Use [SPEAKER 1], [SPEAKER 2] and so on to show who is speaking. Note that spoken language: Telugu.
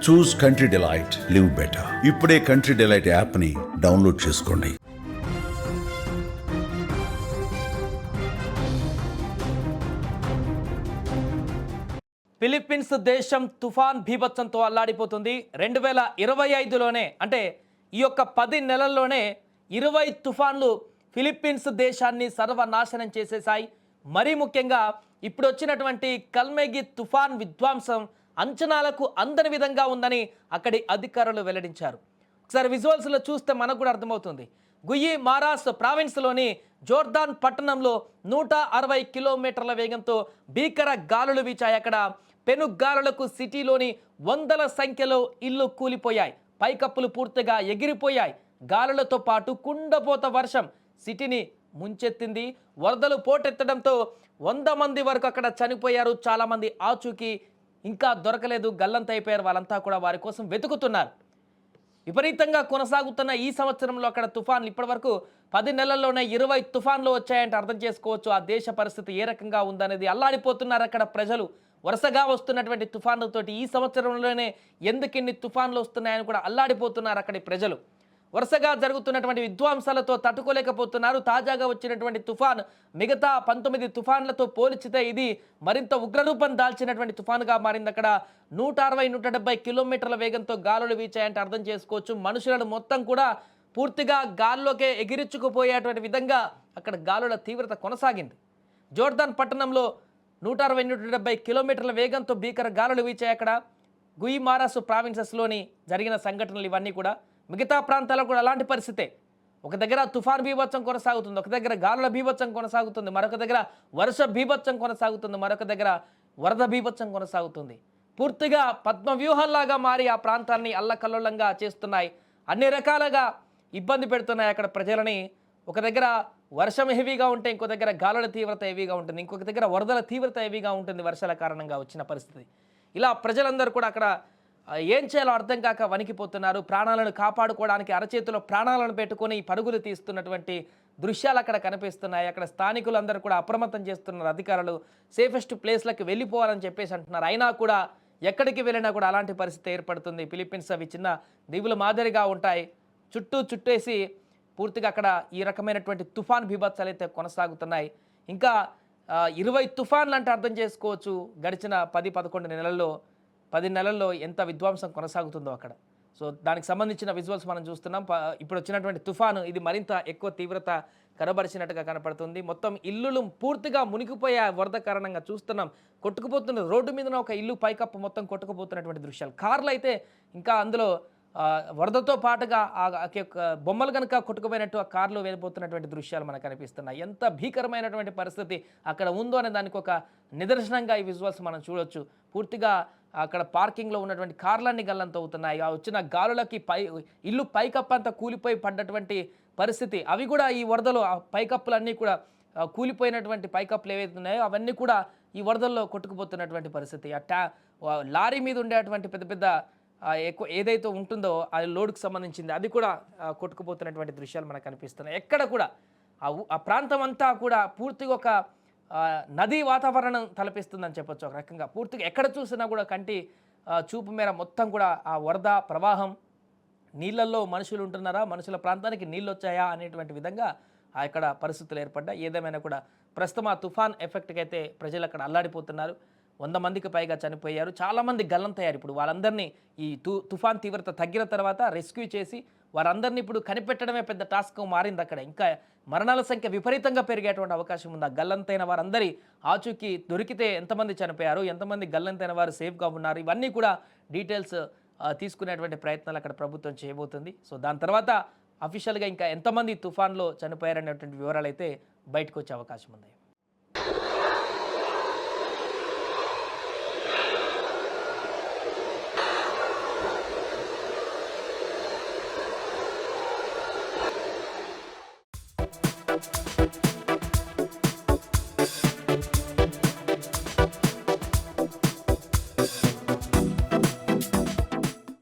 [SPEAKER 1] చూస్ కంట్రీ డిలైట్, లివ్ బెటర్. ఇప్పుడే కంట్రీ డిలైట్ యాప్ని డౌన్లోడ్ చేసుకోండి.
[SPEAKER 2] ఫిలిప్పీన్స్ దేశం తుఫాన్ బీభత్సంతో అల్లాడిపోతుంది. 2025లోనే అంటే ఈ యొక్క 10 నెలల్లోనే 20 తుఫాన్లు ఫిలిప్పీన్స్ దేశాన్ని సర్వనాశనం చేసేశాయి. మరీ ముఖ్యంగా ఇప్పుడు వచ్చినటువంటి కల్మెగి తుఫాన్ విధ్వంసం అంచనాలకు అందని విధంగా ఉందని అక్కడి అధికారులు వెల్లడించారు. ఒకసారి విజువల్స్లో చూస్తే మనకు కూడా అర్థమవుతుంది. గుయి మారాస్ ప్రావిన్స్లోని జోర్దాన్ పట్టణంలో 160 కిలోమీటర్ల వేగంతో భీకర గాలులు వీచాయి. అక్కడ పెను గాలులకు సిటీలోని వందల సంఖ్యలో ఇల్లు కూలిపోయాయి. పైకప్పులు పూర్తిగా ఎగిరిపోయాయి. గాలులతో పాటు కుండపోత వర్షం సిటీని ముంచెత్తింది. వరదలు పోటెత్తడంతో 100 మంది వరకు అక్కడ చనిపోయారు. చాలామంది ఆచూకీ ఇంకా దొరకలేదు, గల్లంతైపోయారు. వాళ్ళంతా కూడా వారి కోసం వెతుకుతున్నారు. విపరీతంగా కొనసాగుతున్న ఈ సంవత్సరంలో అక్కడ తుఫాన్లు ఇప్పటివరకు 10 నెలల్లోనే 20 తుఫాన్లు వచ్చాయంటే అర్థం చేసుకోవచ్చు ఆ దేశ పరిస్థితి ఏ రకంగా ఉందనేది. అల్లాడిపోతున్నారు అక్కడ ప్రజలు. వరుసగా వస్తున్నటువంటి తుఫాన్లతోటి ఈ సంవత్సరంలోనే ఎందుకిన్ని తుఫాన్లు వస్తున్నాయని కూడా అల్లాడిపోతున్నారు అక్కడి ప్రజలు. వరుసగా జరుగుతున్నటువంటి విధ్వంసాలతో తట్టుకోలేకపోతున్నారు. తాజాగా వచ్చినటువంటి తుఫాన్ మిగతా 19 తుఫాన్లతో పోల్చితే ఇది మరింత ఉగ్రరూపం దాల్చినటువంటి తుఫాన్గా మారింది. అక్కడ 160-170 కిలోమీటర్ల వేగంతో గాలులు వీచాయంటే అర్థం చేసుకోవచ్చు. మనుషులను మొత్తం కూడా పూర్తిగా గాల్లోకే ఎగిరించుకుపోయేటువంటి విధంగా అక్కడ గాలుల తీవ్రత కొనసాగింది. జోర్దాన్ పట్టణంలో 160-170 కిలోమీటర్ల వేగంతో భీకర గాలులు వీచాయి. అక్కడ గుయి మారాసు ప్రావిన్సెస్లోని జరిగిన సంఘటనలు ఇవన్నీ కూడా. మిగతా ప్రాంతాల్లో కూడా అలాంటి పరిస్థితే. ఒక దగ్గర తుఫాన్ బీభత్సం కొనసాగుతుంది, ఒక దగ్గర గాలుల బీభత్సం కొనసాగుతుంది, మరొక దగ్గర వర్ష బీభత్సం కొనసాగుతుంది, మరొక దగ్గర వరద బీభత్సం కొనసాగుతుంది. పూర్తిగా పద్మవ్యూహంలాగా మారి ఆ ప్రాంతాన్ని అల్లకల్లోలంగా చేస్తున్నాయి. అన్ని రకాలుగా ఇబ్బంది పెడుతున్నాయి అక్కడ ప్రజలని. ఒక దగ్గర వర్షం హెవీగా ఉంటే ఇంకో దగ్గర గాలుల తీవ్రత హెవీగా ఉంటుంది, ఇంకొక దగ్గర వరదల తీవ్రత హెవీగా ఉంటుంది వర్షాల కారణంగా వచ్చిన పరిస్థితి. ఇలా ప్రజలందరూ కూడా అక్కడ ఏం చేయాలో అర్థం కాక వణికిపోతున్నారు. ప్రాణాలను కాపాడుకోవడానికి అరచేతిలో ప్రాణాలను పెట్టుకొని పరుగులు తీస్తున్నటువంటి దృశ్యాలు అక్కడ కనిపిస్తున్నాయి. అక్కడ స్థానికులందరూ కూడా అప్రమత్తం చేస్తున్నారు. అధికారులు సేఫెస్ట్ ప్లేస్లకు వెళ్ళిపోవాలని చెప్పేసి అంటున్నారు. అయినా కూడా ఎక్కడికి వెళ్ళినా కూడా అలాంటి పరిస్థితి ఏర్పడుతుంది. ఫిలిప్పీన్స్ అవి చిన్న దీవుల మాదిరిగా ఉంటాయి. చుట్టేసి పూర్తిగా అక్కడ ఈ రకమైనటువంటి తుఫాన్ బీభత్సాలు అయితే కొనసాగుతున్నాయి. ఇంకా 20 తుఫాన్లు అంటే అర్థం చేసుకోవచ్చు. గడిచిన 10 నెలల్లో ఎంత విధ్వంసం కొనసాగుతుందో అక్కడ. సో దానికి సంబంధించిన విజువల్స్ మనం చూస్తున్నాం. ఇప్పుడు వచ్చినటువంటి తుఫాను ఇది మరింత ఎక్కువ తీవ్రత కనబరిచినట్టుగా కనపడుతుంది. మొత్తం ఇల్లులు పూర్తిగా మునిగిపోయే వరద కారణంగా చూస్తున్నాం. కొట్టుకుపోతున్న రోడ్డు మీద ఒక ఇల్లు పైకప్పు మొత్తం కొట్టుకుపోతున్నటువంటి దృశ్యాలు. కార్లు అయితే ఇంకా అందులో వరదతో పాటుగా బొమ్మలు కనుక కొట్టుకుపోయినట్టు ఆ కార్లో వెళ్ళిపోతున్నటువంటి దృశ్యాలు మనకు కనిపిస్తున్నాయి. ఎంత భీకరమైనటువంటి పరిస్థితి అక్కడ ఉందో అనే దానికి ఒక నిదర్శనంగా ఈ విజువల్స్ మనం చూడొచ్చు. పూర్తిగా అక్కడ పార్కింగ్లో ఉన్నటువంటి కార్లన్నీ గల్లంత అవుతున్నాయి. ఆ వచ్చిన గాలులకి ఇల్లు పైకప్పు కూలిపోయి పడ్డటువంటి పరిస్థితి. అవి కూడా ఈ వరదలో ఆ పైకప్పులన్నీ కూడా కూలిపోయినటువంటి పైకప్పులు ఏవైతే ఉన్నాయో అవన్నీ కూడా ఈ వరదల్లో కొట్టుకుపోతున్నటువంటి పరిస్థితి. లారీ మీద ఉండేటువంటి పెద్ద ఎక్కువ ఏదైతే ఉంటుందో ఆ లోడ్కి సంబంధించింది అది కూడా కొట్టుకుపోతున్నటువంటి దృశ్యాలు మనకు కనిపిస్తున్నాయి. ఎక్కడ కూడా ఆ ప్రాంతం అంతా కూడా పూర్తిగా ఒక నదీ వాతావరణం తలపిస్తుందని చెప్పొచ్చు. ఒక రకంగా పూర్తిగా ఎక్కడ చూసినా కూడా కంటి చూపు మేర మొత్తం కూడా ఆ వరద ప్రవాహం, నీళ్ళల్లో మనుషులు ఉంటున్నారా, మనుషుల ప్రాంతానికి నీళ్ళు వచ్చాయా అనేటువంటి విధంగా అక్కడ పరిస్థితులు ఏర్పడ్డాయి. ఏదేమైనా కూడా ప్రస్తుతం ఆ తుఫాన్ ఎఫెక్ట్కి అయితే ప్రజలు అక్కడ అల్లాడిపోతున్నారు. 100 మందికి పైగా చనిపోయారు, చాలామంది గల్లంతయ్యారు. ఇప్పుడు వాళ్ళందరినీ ఈ తుఫాన్ తీవ్రత తగ్గిన తర్వాత రెస్క్యూ చేసి వారందరినీ ఇప్పుడు కనిపెట్టడమే పెద్ద టాస్క్ మారింది అక్కడ. ఇంకా మరణాల సంఖ్య విపరీతంగా పెరిగేటువంటి అవకాశం ఉంది. ఆ గల్లంతైన వారందరి ఆచూకీ దొరికితే ఎంతమంది చనిపోయారు, ఎంతమంది గల్లంతైన వారు సేఫ్గా ఉన్నారు, ఇవన్నీ కూడా డీటెయిల్స్ తీసుకునేటువంటి ప్రయత్నాలు అక్కడ ప్రభుత్వం చేయబోతుంది. సో దాని తర్వాత అఫీషియల్గా ఇంకా ఎంతమంది తుఫాన్లో చనిపోయారనేటువంటి వివరాలు అయితే బయటకు వచ్చే అవకాశం ఉంది.